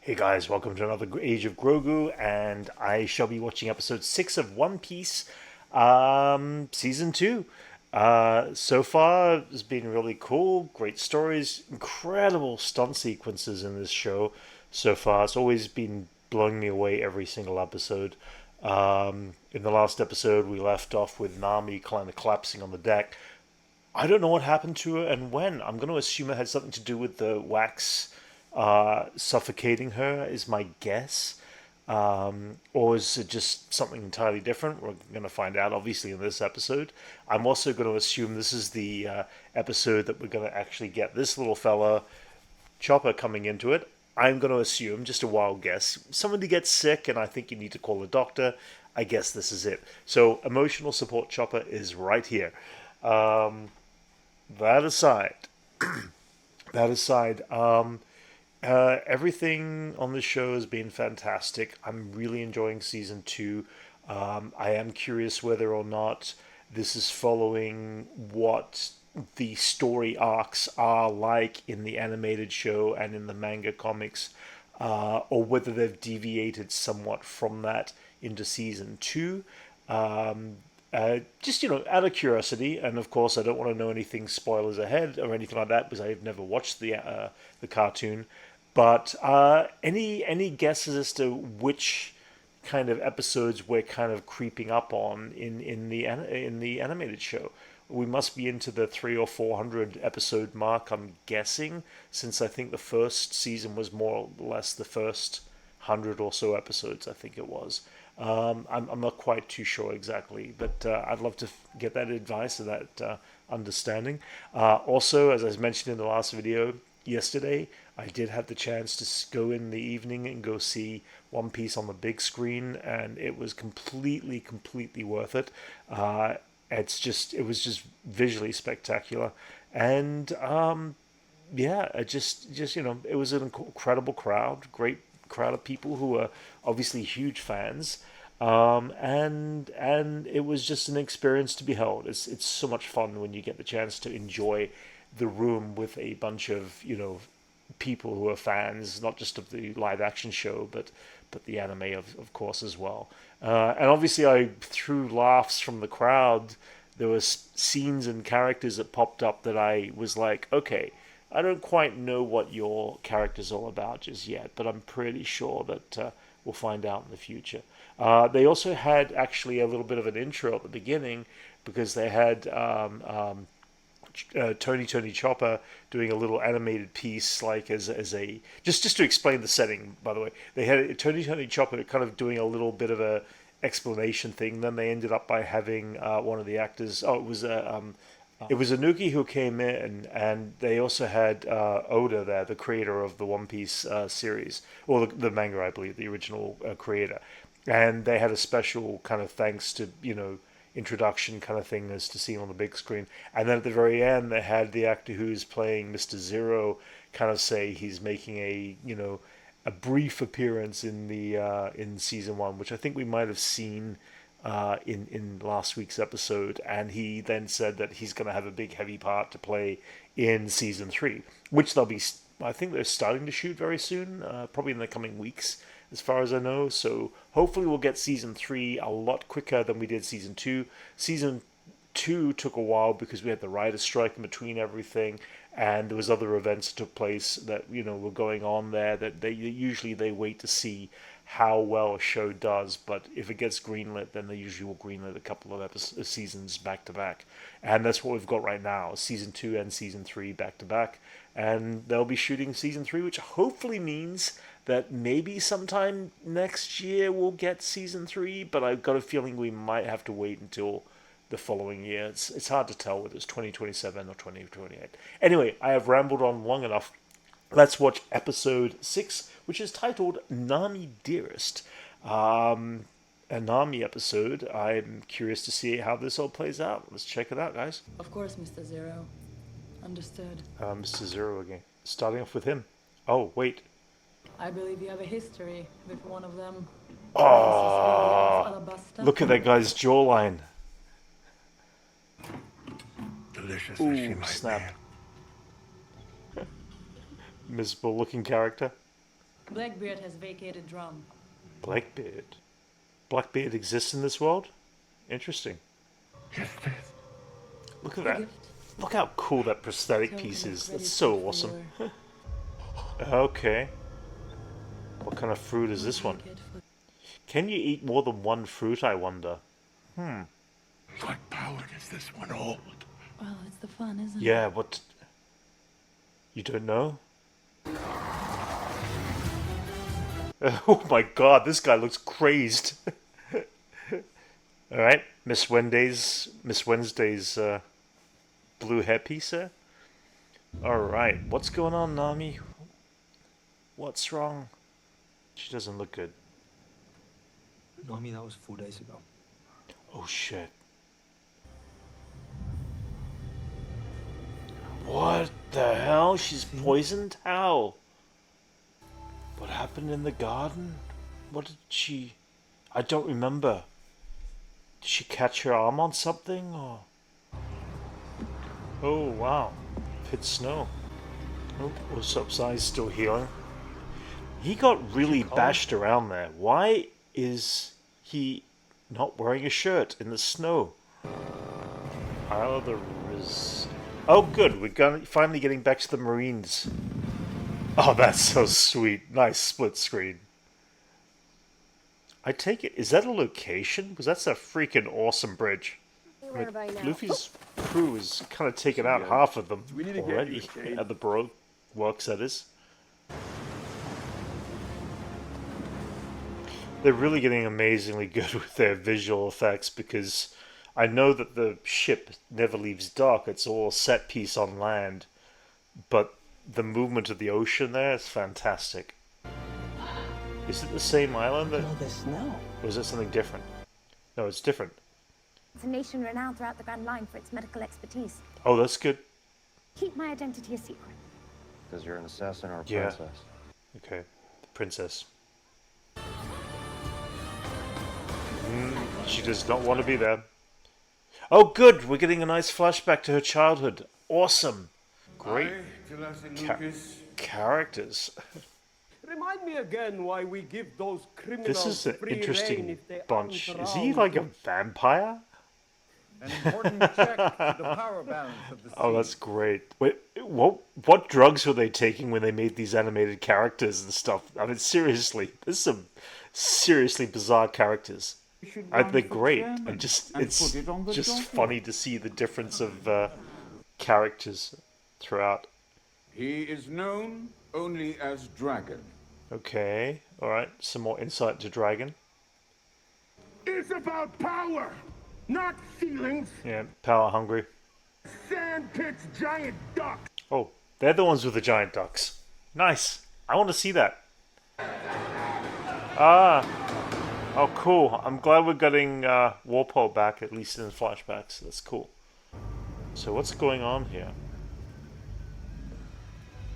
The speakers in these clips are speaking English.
Hey guys, welcome to another Age of Grogu, and I shall be watching episode 6 of One Piece, season 2. So far, it's been really cool, great stories, incredible stunt sequences in this show so far. It's always been blowing me away every single episode. In the last episode, we left off with Nami kind of collapsing on the deck. I don't know what happened to her and when. I'm going to assume it had something to do with the wax suffocating her, is my guess. Or is it just something entirely different? We're going to find out, obviously, in this episode. I'm also going to assume this is the episode that we're going to actually get this little fella, Chopper, coming into it. I'm going to assume, just a wild guess, somebody gets sick and I think you need to call a doctor. I guess this is it. So, emotional support Chopper is right here. Um, that aside, that aside, everything on the show has been fantastic. I'm really enjoying season 2. I am curious whether or not this is following what the story arcs are like in the animated show and in the manga comics, or whether they've deviated somewhat from that into season 2. Just out of curiosity, and of course, I don't want to know anything spoilers ahead or anything like that because I've never watched the cartoon. But any guesses as to which kind of episodes we're kind of creeping up on in the animated show? We must be into the 300 or 400 episode mark, I'm guessing, since I think the first season was more or less the first 100 or so episodes. I think it was. I'm not quite too sure exactly, but I'd love to get that advice or that understanding. Also, as I mentioned in the last video yesterday, I did have the chance to go in the evening and go see One Piece on the big screen, and it was completely worth it. It was just visually spectacular, and yeah, it was an incredible crowd, great crowd of people who were obviously huge fans, and it was just an experience to be held. It's so much fun when you get the chance to enjoy the room with a bunch of people who are fans, not just of the live action show, but the anime of course as well. And obviously, I threw laughs from the crowd. There were scenes and characters that popped up that I was like, okay, I don't quite know what your character's all about just yet, but I'm pretty sure that we'll find out in the future. They also had actually a little bit of an intro at the beginning because they had Tony Chopper doing a little animated piece, like as a just to explain the setting. By the way, they had Tony Chopper kind of doing a little bit of a explanation thing. Then they ended up by having one of the actors. It was Anuki who came in, and they also had Oda there, the creator of the One Piece series, or the manga, I believe, the original creator. And they had a special kind of thanks to, introduction kind of thing as to see on the big screen. And then at the very end, they had the actor who's playing Mr. Zero kind of say he's making a brief appearance in season 1, which I think we might have seen in last week's episode, and he then said that he's going to have a big heavy part to play in season 3, which they'll be. I think they're starting to shoot very soon, probably in the coming weeks, as far as I know. So hopefully we'll get season 3 a lot quicker than we did season 2. Season 2 took a while because we had the writer's strike in between everything, and there was other events that took place that were going on there that they wait to see how well a show does. But if it gets greenlit, then they usually will greenlit a couple of seasons back to back, and that's what we've got right now: season 2 and season 3 back to back, and they'll be shooting season 3, which hopefully means that maybe sometime next year we'll get season 3. But I've got a feeling we might have to wait until the following year. It's hard to tell whether it's 2027 or 2028. Anyway, I have rambled on long enough. Let's watch episode 6, which is titled Nami Dearest. A Nami episode. I'm curious to see how this all plays out. Let's check it out, guys. Of course, Mr. Zero. Understood. Mr. Zero again. Starting off with him. Oh, wait. I believe you have a history with one of them. Princess Lily of Oh, Alabasta. look at that guy's jawline. Delicious as she Ooh, might snap. be. Miserable looking character. Blackbeard has vacated Drum. Blackbeard. Blackbeard exists in this world? Interesting. Justice. Look at A that. gift. Look how cool that prosthetic Token piece of is. That's gratitude so for awesome. your Okay. What kind of fruit is this one? wicked foot. Can you eat more than one fruit, I wonder? What power does this one hold? Well, it's the fun, isn't it? Yeah, what... You don't know? Oh my god, this guy looks crazed. Alright, Miss Wednesday's blue hairpiece there. Alright, what's going on, Nami? What's wrong? She doesn't look good. Nami, that was 4 days ago. Oh shit. What the hell? She's poisoned? How? What happened in the garden? What did she... I don't remember. Did she catch her arm on something, or... Oh, wow. Hit snow. Oh, what's up, Zai's still healing. He got really bashed around there. Why is he not wearing a shirt in the snow? Isle of the Riz... Oh, good. We're finally getting back to the Marines. Oh, that's so sweet. Nice split screen. I take it... Is that a location? Because that's a freaking awesome bridge. I mean, Luffy's crew has kind of taken out half of them already. At the Baroque works, that is. They're really getting amazingly good with their visual effects, because I know that the ship never leaves dock. It's all set piece on land. But the movement of the ocean there is fantastic. Is it the same island? All this snow. Or is it something different? No, it's different. It's a nation renowned throughout the Grand Line for its medical expertise. Oh, that's good. Keep my identity a secret. Because you're an assassin or a Yeah. princess. Okay. The princess. She does not want to be there. Oh, good! We're getting a nice flashback to her childhood. Awesome. Great characters. Remind me again why we give those criminals This is an free rein interesting if they bunch. aren't Is he around. like a vampire? An important check to the power balance of the sea. Oh, that's great. Wait, what drugs were they taking when they made these animated characters and stuff? I mean, seriously, there's some seriously bizarre characters. They're great. And it's just funny to see the difference of characters throughout. He is known only as Dragon. Okay, alright, some more insight to Dragon. It's about power, not feelings. Yeah, power hungry. Sandpit's giant duck. Oh, they're the ones with the giant ducks. Nice. I want to see that. Ah. Oh, cool. I'm glad we're getting Warpole back, at least in flashbacks. That's cool. So what's going on here?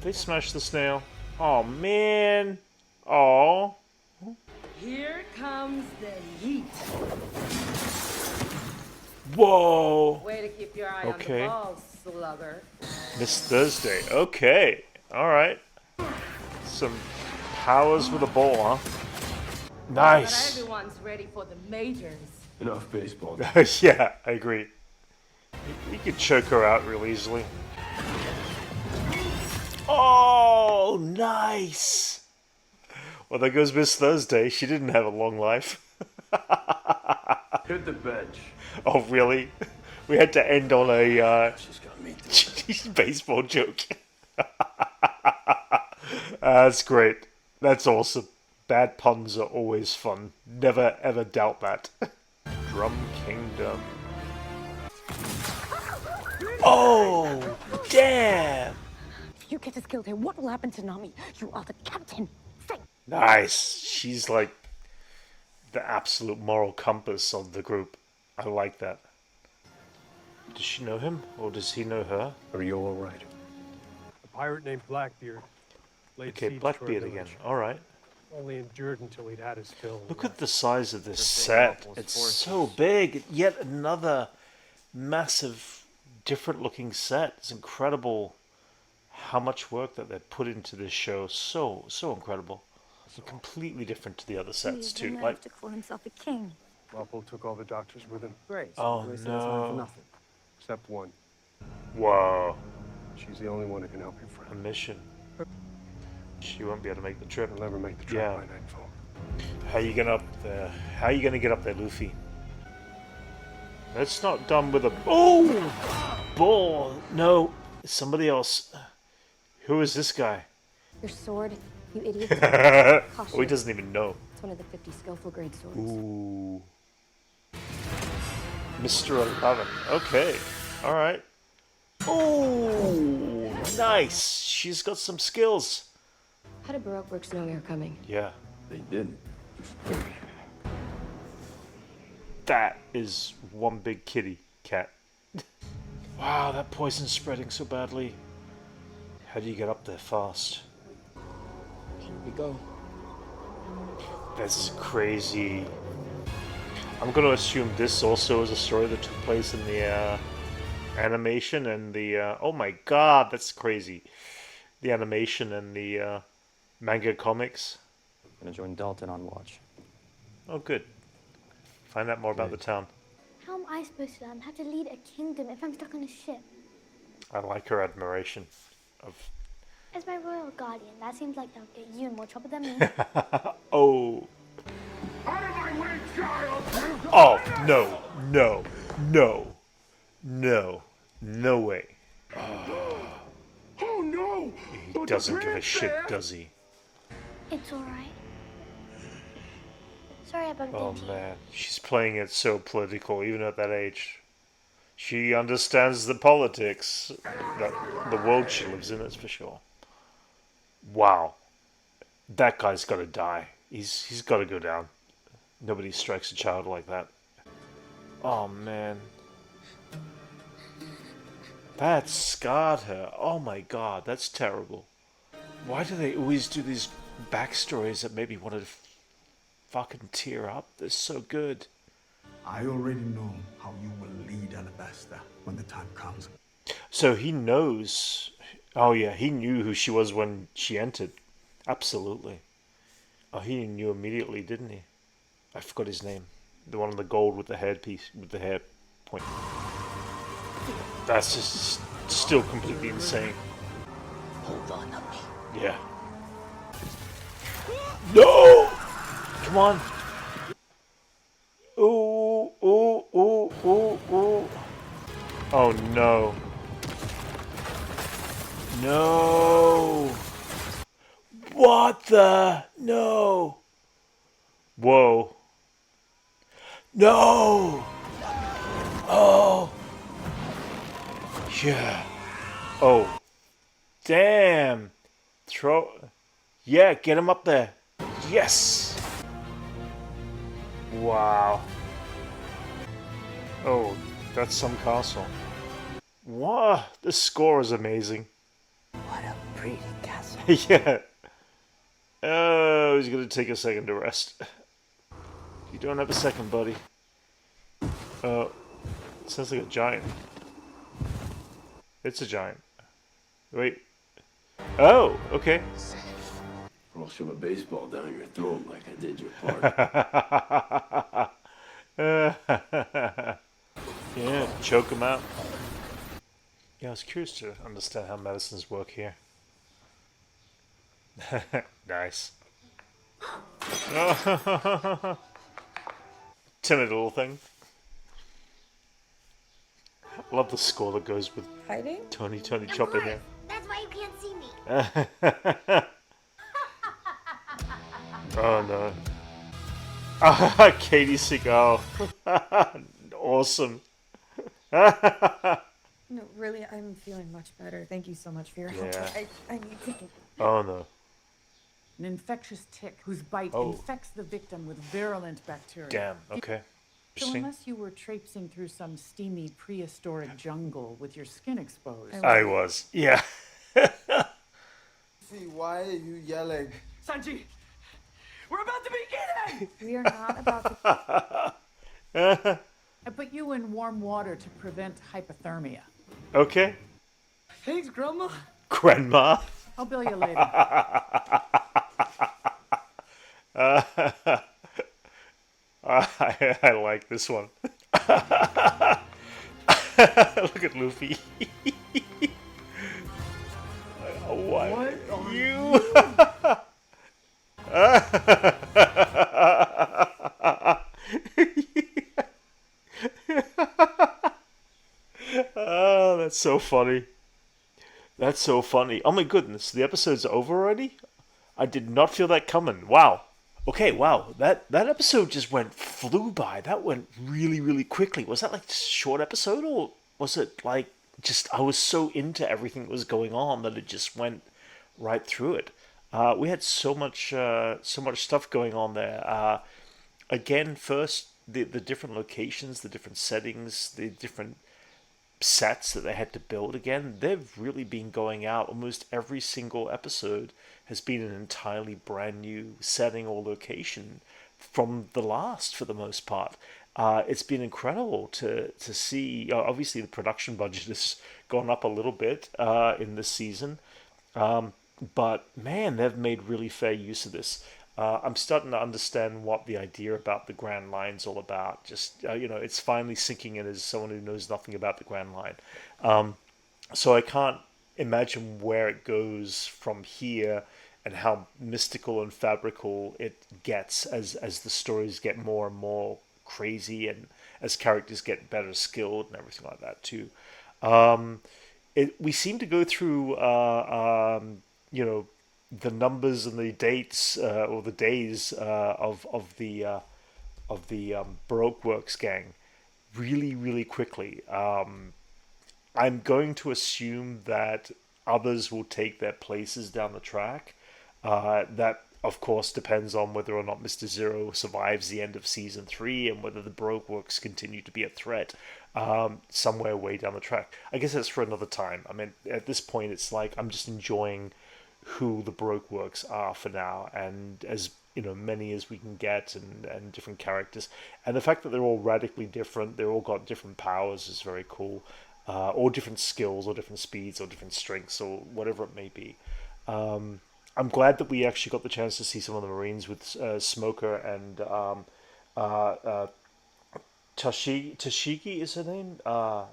They smashed the snail. Oh, man. Oh. Here comes the heat. Whoa. Way to keep your eye Okay. on the ball, slugger. Miss Thursday. Okay. Alright. Some powers with a ball, huh? But Nice. everyone's ready for the majors. Enough baseball. Yeah, I agree. You could choke her out real easily. Oh, nice. Well, there goes Miss Thursday. She didn't have a long life. Hit the bench. Oh, really? We had to end on a She's got me. baseball joke. That's great. That's awesome. Bad puns are always fun. Never ever doubt that. Drum Kingdom. Oh, damn. If you get us killed here, what will happen to Nami? You are the captain. Say. Nice. She's like the absolute moral compass of the group. I like that. Does she know him, or does he know her? Are you all right? A pirate named Blackbeard. laid Okay, siege to our Blackbeard again. village. All right. Only endured until he'd had his fill. Look at the size of this First set. thing It's Apple's so big. Yet another massive, different-looking set. It's incredible how much work that they put into this show. So incredible. completely different to the other sets He's the too. nerve Like, to call himself a king. Wapol took all the doctors with him. Grace. oh Grace said it's not for no! nothing. Except one. Whoa, She's the only one who can help your a friend. mission. She won't be able to make the trip. He'll never make the trip Yeah. by nightfall. How you gonna up there? How you gonna get up there, Luffy? That's not done with a ball. No, it's somebody else. Who is this guy? Your sword, you idiot. Oh, he doesn't even know. It's one of the 50 skillful grade swords. Ooh, Mr. 11. Okay, all right. Oh, nice. She's got some skills. How did Baroque Works know we were coming? Yeah, They didn't. that is one big kitty cat. Wow, that poison's spreading so badly. How do you get up there fast? Here we go. This is crazy. I'm going to assume this also is a story that took place in the animation and the... oh my god, that's crazy. The animation and the manga comics. Gonna join Dalton on watch. Oh, good. Find out more about the town. How am I supposed to learn how to lead a kingdom if I'm stuck on a ship? I like her admiration of... As my royal guardian, that seems like that'll get you in more trouble than me. Oh. Out of my way, child! Oh, no. No. No. No. No way. Oh no! He doesn't give a shit, does he? It's alright. Sorry I bumped Oh into you. man, she's playing it so political, even at that age. She understands the politics, the world she lives in, that's for sure. Wow, that guy's got to die. He's got to go down. Nobody strikes a child like that. Oh man, that scarred her. Oh my god, that's terrible. Why do they always do these backstories that make me want to fucking tear up? They're so good. I already know how you will lead Alabasta when the time comes. So he knows. Oh yeah, he knew who she was when she entered. Absolutely. Oh, he knew immediately, didn't he? I forgot his name. The one in the gold with the headpiece, with the hair point. That's just still completely insane. Hold on, Nami. Yeah. No! Come on. Ooh, ooh, ooh, ooh, ooh. Oh no. No. What the? No. Whoa. No. Oh. Yeah. Oh. Damn. Throw. Yeah, get him up there. Yes. Wow. Oh, that's some castle. Wow, the score is amazing. What a pretty castle. Yeah. Oh, he's gonna take a second to rest. You don't have a second, buddy. Oh, sounds like a giant. It's a giant. Wait. Oh, okay. Or I'll shove a baseball down your throat like I did your partner. Yeah, choke him out. Yeah, I was curious to understand how medicines work here. Nice. Timid little thing. Love the score that goes with Hiding? Tony Chopper here. That's why you can't see me. Oh no. Katie Seagal. Awesome. No, really, I'm feeling much better. Thank you so much for your help. Yeah. I need to. Oh no. An infectious tick whose bite Oh. infects the victim with virulent bacteria. Damn. Okay. So Interesting. unless you were traipsing through some steamy prehistoric jungle with your skin exposed. I was. Yeah. See, why are you yelling? Sanji, we're about to be eaten! We are not about to. I put you in warm water to prevent hypothermia. Okay. Thanks, Grandma. Grandma. I'll bill you later. I like this one. Look at Luffy. What? What are You? Oh, that's so funny. That's so funny. Oh my goodness, the episode's over already? I did not feel that coming. Wow. Okay, wow. That episode just flew by. That went really, really quickly. Was that like just a short episode, or was it like just I was so into everything that was going on that it just went right through it. We had so much stuff going on there. Again, first the different locations, the different settings, the different sets that they had to build again. They've really been going out. Almost every single episode has been an entirely brand new setting or location from the last, for the most part. It's been incredible to see. Obviously, the production budget has gone up a little bit in this season, but man, they've made really fair use of this. I'm starting to understand what the idea about the Grand Line's all about. Just it's finally sinking in as someone who knows nothing about the Grand Line. So I can't imagine where it goes from here and how mystical and fabrical it gets as the stories get more and more crazy and as characters get better skilled and everything like that too. We seem to go through the numbers and the dates or the days of the Baroque Works gang really, really quickly. I'm going to assume that others will take their places down the track. That, of course, depends on whether or not Mr. Zero survives the end of Season 3 and whether the Baroque Works continue to be a threat somewhere way down the track. I guess that's for another time. I mean, at this point, it's like I'm just enjoying who the Baroque Works are for now, and as many as we can get, and different characters, and the fact that they're all radically different, they're all got different powers is very cool, or different skills, or different speeds, or different strengths, or whatever it may be. I'm glad that we actually got the chance to see some of the Marines with Smoker and Tashigi is her name. Oh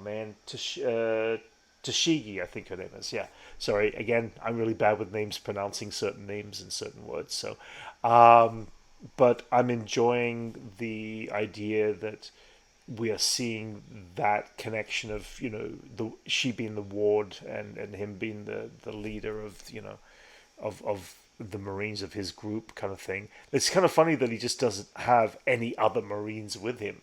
man, Tashigi, I think her name is. Yeah, sorry. Again, I'm really bad with names, pronouncing certain names and certain words. So, but I'm enjoying the idea that we are seeing that connection of she being the ward and him being the leader of of the Marines of his group kind of thing. It's kind of funny that he just doesn't have any other Marines with him.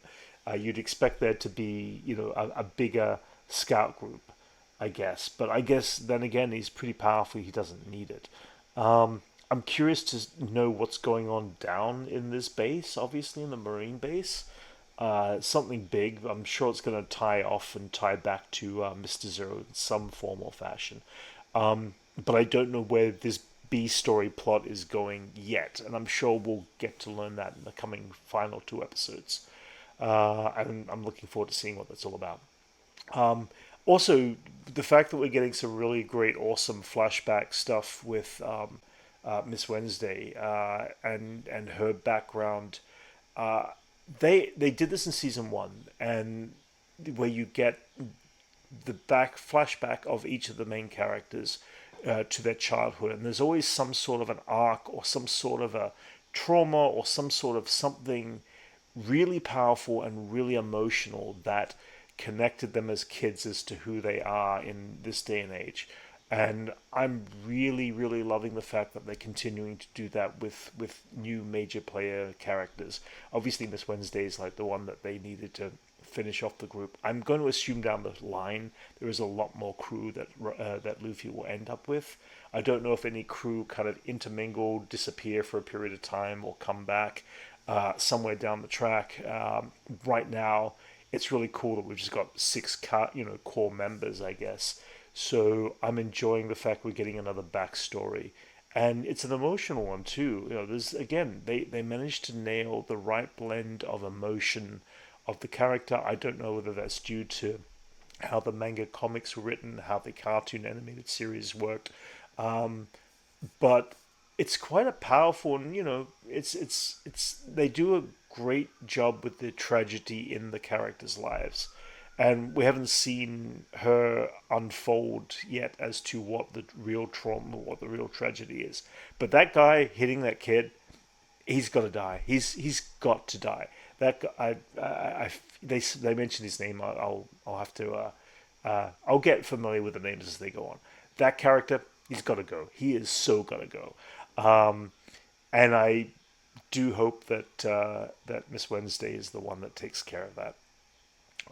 You'd expect there to be a bigger scout group, I guess. But I guess then again, he's pretty powerful. He doesn't need it. I'm curious to know what's going on down in this base, obviously in the Marine base. Something big. I'm sure it's going to tie off and tie back to Mr. Zero in some form or fashion. But I don't know where this B story plot is going yet, and I'm sure we'll get to learn that in the coming final 2 episodes. And I'm looking forward to seeing what that's all about. Also, the fact that we're getting some really great, awesome flashback stuff with Miss Wednesday and her background. They did this in season 1, and where you get the flashback of each of the main characters to their childhood, and there's always some sort of an arc or some sort of a trauma or some sort of something really powerful and really emotional that connected them as kids as to who they are in this day and age. And I'm really, really loving the fact that they're continuing to do that with new major player characters. Obviously, Miss Wednesday is like the one that they needed to finish off the group. I'm going to assume down the line there is a lot more crew that Luffy will end up with. I don't know if any crew kind of intermingle, disappear for a period of time, or come back somewhere down the track. Right now, it's really cool that we've just got 6 core members, I guess. So I'm enjoying the fact we're getting another backstory, and it's an emotional one too. There's again they managed to nail the right blend of emotion of the character. I don't know whether that's due to how the manga comics were written, how the cartoon animated series worked, but it's quite a powerful, and it's they do a great job with the tragedy in the characters' lives, and we haven't seen her unfold yet as to what the real trauma, what the real tragedy is. But that guy hitting that kid, he's got to die. He's got to die. That guy, they mentioned his name. I'll have to I'll get familiar with the names as they go on. That character, he's got to go. He is so got to go. And I do hope that Miss Wednesday is the one that takes care of that.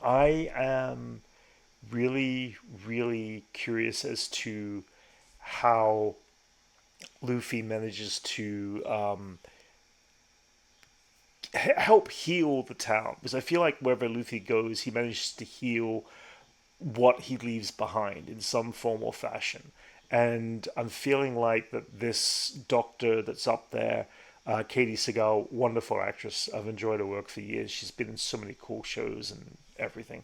I am really, really curious as to how Luffy manages to help heal the town, because I feel like wherever Luffy goes, he manages to heal what he leaves behind in some form or fashion. And I'm feeling like that this doctor that's up there, Katie Segal, wonderful actress. I've enjoyed her work for years. She's been in so many cool shows and everything.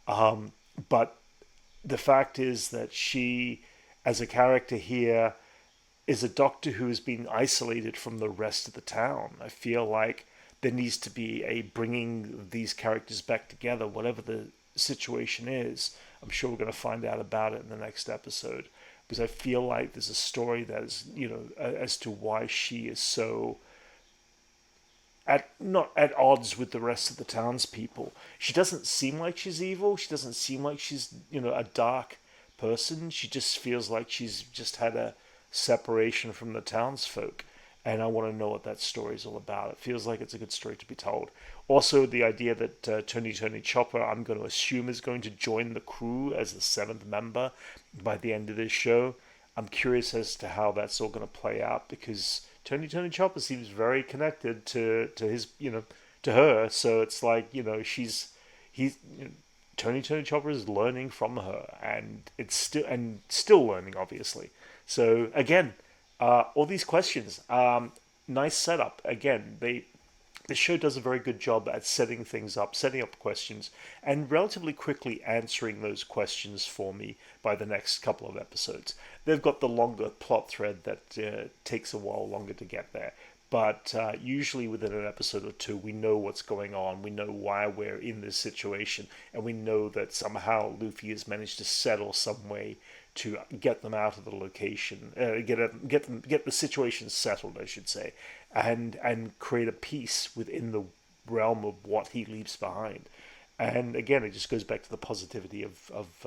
But the fact is that she, as a character here, is a doctor who has been isolated from the rest of the town. I feel like there needs to be a bringing these characters back together, whatever the situation is. I'm sure we're going to find out about it in the next episode, because I feel like there's a story that is, as to why she is so not at odds with the rest of the townspeople. She doesn't seem like she's evil. She doesn't seem like she's, a dark person. She just feels like she's just had a separation from the townsfolk. And I want to know what that story is all about. It feels like it's a good story to be told. Also, the idea that Tony Chopper, I'm going to assume, is going to join the crew as the seventh member by the end of this show. I'm curious as to how that's all going to play out, because Tony Chopper seems very connected to his, to her. So it's like, Tony Chopper is learning from her, and it's still learning, obviously. So again, all these questions, nice setup. Again, the show does a very good job at setting things up, setting up questions, and relatively quickly answering those questions for me by the next couple of episodes. They've got the longer plot thread that takes a while longer to get there. But usually within an episode or two, we know what's going on. We know why we're in this situation, and we know that somehow Luffy has managed to settle some way to get them out of the location, get the situation settled, I should say, and create a peace within the realm of what he leaves behind. And again, it just goes back to the positivity of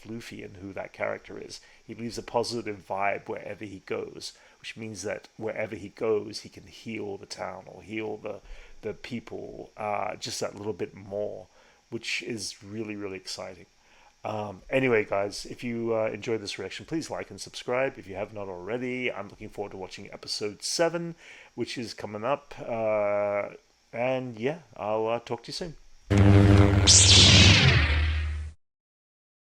Luffy and who that character is. He leaves a positive vibe wherever he goes, which means that wherever he goes, he can heal the town or heal the people just that little bit more, which is really, really exciting. Anyway, guys, if you enjoyed this reaction, please like and subscribe if you have not already. I'm looking forward to watching episode 7, which is coming up. And yeah, I'll talk to you soon.